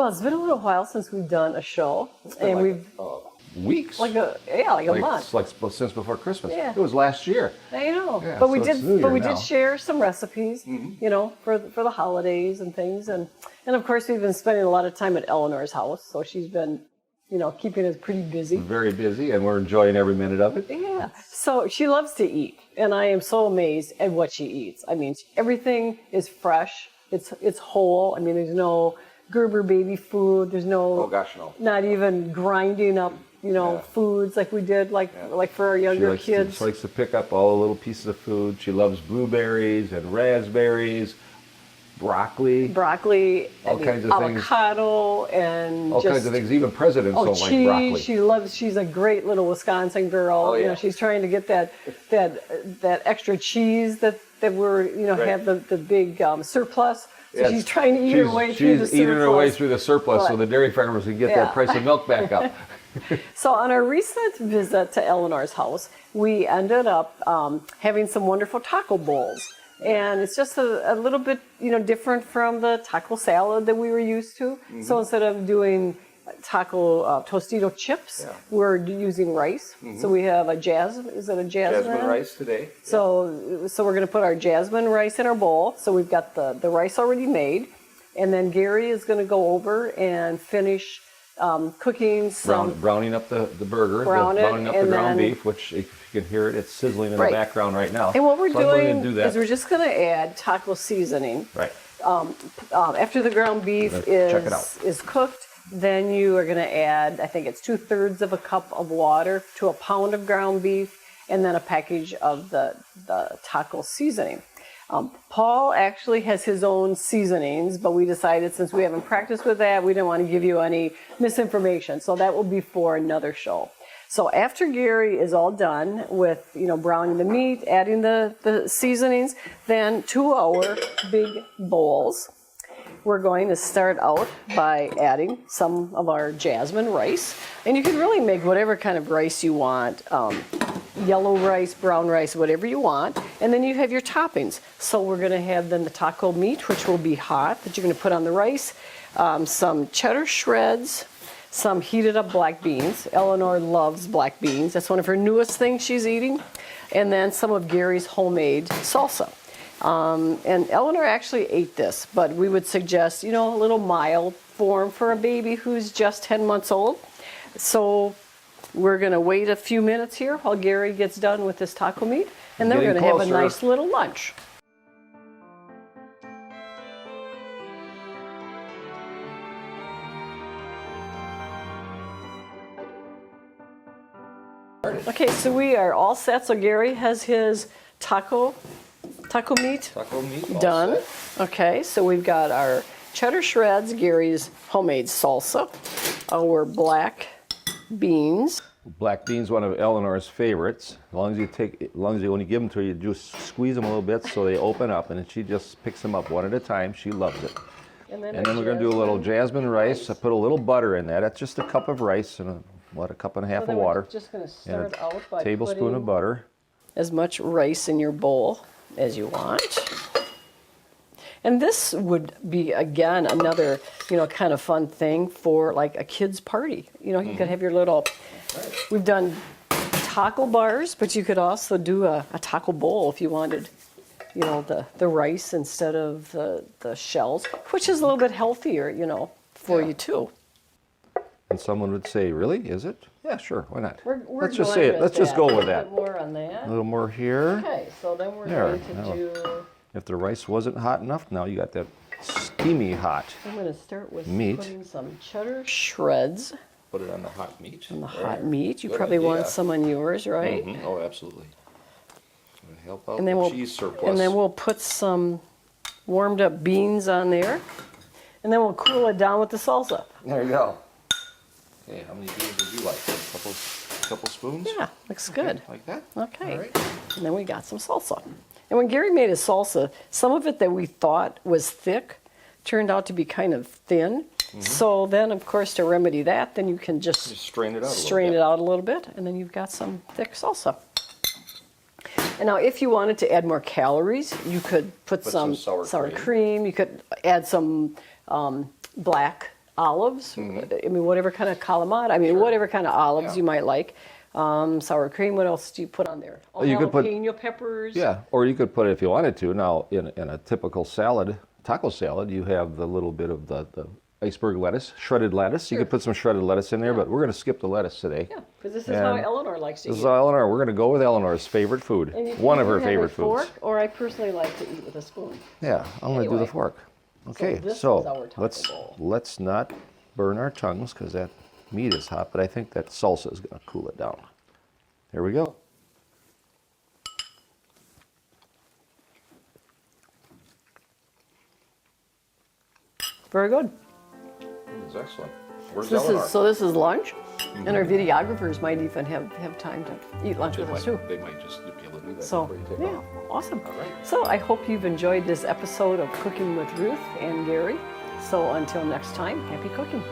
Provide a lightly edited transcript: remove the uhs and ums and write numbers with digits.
Well, it's been a little while since we've done a show, and we've weeks. like a month. Like since before Christmas. Yeah. It was last year. I know, Yeah, but we so did. it's New But Year we now. did share some recipes, you know, for the holidays and things, and of course we've been spending a lot of time at Eleanor's house, so she's been, you know, keeping us pretty busy. Very busy, and we're enjoying every minute of it. Yeah. So she loves to eat, and I am so amazed at what she eats. I mean, everything is fresh. It's whole. I mean, there's no Gerber baby food. There's no. Oh gosh, no. Not even grinding up, you know, foods like we did, like for our younger kids. She likes to pick up all the little pieces of food. She loves blueberries and raspberries, broccoli, all kinds of avocado, and all kinds of things. Even presidents don't cheese. like broccoli. She loves. She's a great little Wisconsin girl. Oh, yeah. You know, she's trying to get that extra cheese that we're, you know, have the big surplus. So she's trying to eat her way through the surplus. She's eating her way through the surplus so the dairy farmers can get that price of milk back up. So on our recent visit to Eleanor's house, we ended up having some wonderful taco bowls. And it's just a little bit, you know, different from the taco salad that we were used to. So instead of doing taco Tostito chips, we're using rice. So we have jasmine rice today. So we're going to put our jasmine rice in our bowl. So we've got the rice already made. And then Gary is going to go over and finish cooking some... Browning up the burger, browning up the ground beef, which if you can hear it, it's sizzling in the background right now. And what we're doing is we're just going to add taco seasoning. Right. After the ground beef is cooked, then you are going to add, I think it's 2/3 of a cup of water to a pound of ground beef, and then a package of the taco seasoning. Paul actually has his own seasonings, but we decided since we haven't practiced with that, we didn't want to give you any misinformation. So that will be for another show. So after Gary is all done with, you know, browning the meat, adding the seasonings, then to our big bowls, we're going to start out by adding some of our jasmine rice. And you can really make whatever kind of rice you want. Yellow rice, brown rice, whatever you want. And then you have your toppings. So we're going to have then the taco meat, which will be hot, that you're going to put on the rice. Some cheddar shreds, some heated up black beans. Eleanor loves black beans. That's one of her newest things she's eating. And then some of Gary's homemade salsa. And Eleanor actually ate this, but we would suggest, you know, a little mild form for a baby who's just 10 months old. So we're going to wait a few minutes here while Gary gets done with this taco meat, and then we're going to have a nice little lunch. Okay, so we are all set. So Gary has his taco meat done. Okay, so we've got our cheddar shreds, Gary's homemade salsa, our black beans. Black beans, one of Eleanor's favorites. As long as when you give them to her, you just squeeze them a little bit so they open up, and then she just picks them up one at a time. She loves it. And then we're going to do a little jasmine rice. I put a little butter in that. That's just a cup of rice and a cup and a half of water. We're just going to start out by tablespoon of butter. As much rice in your bowl as you want. And this would be, again, another, you know, kind of fun thing for like a kid's party. You know, you could have your little, we've done taco bars, but you could also do a taco bowl if you wanted, you know, the rice instead of the shells, which is a little bit healthier, you know, for you too. And someone would say, really, is it? Yeah, sure, why not? Let's just say it. Let's just go with that. A little more on that. A little more here. Okay, so then we're going to do... If the rice wasn't hot enough, now you got that steamy hot I'm going to start with meat. Putting some cheddar shreds. Put it on the hot meat. On the hot meat. You probably want some on yours, right? Mm-hmm. Oh, absolutely. Help out and then the cheese surplus. And then we'll put some warmed up beans on there. And then we'll cool it down with the salsa. There you go. Okay, how many beans would you like? A couple spoons? Yeah, looks good. Like that? Okay. All right. And then we got some salsa. And when Gary made his salsa, some of it that we thought was thick turned out to be kind of thin. Mm-hmm. So then, of course, to remedy that, then you can just strain it out a little bit, and then you've got some thick salsa. And now, if you wanted to add more calories, you could put some sour cream. You could add some black olives. I mean, whatever kind of calamata. I mean, whatever kind of olives you might like. Sour cream. What else do you put on there? Oh, you could put jalapeno peppers. Yeah, or you could put it if you wanted to. Now, in a typical salad, taco salad, you have the little bit of the iceberg lettuce, shredded lettuce. You could put some shredded lettuce in there, but we're going to skip the lettuce today. Yeah, because this is how Eleanor likes to eat. This is Eleanor. We're going to go with Eleanor's favorite food. One of her favorite foods. Fork, or I personally like to eat with a spoon. Yeah, I'm going to do the fork. Okay, this is so our taco bowl. let's not burn our tongues because that meat is hot, but I think that salsa is going to cool it down. Here we go. Very good. It's excellent. Where's This Eleanor? is lunch, and our videographers might even have time to eat lunch with us too. They might just be able to do that So, before you take yeah, off. awesome. All right. So I hope you've enjoyed this episode of Cooking with Ruth and Gary. So until next time, happy cooking.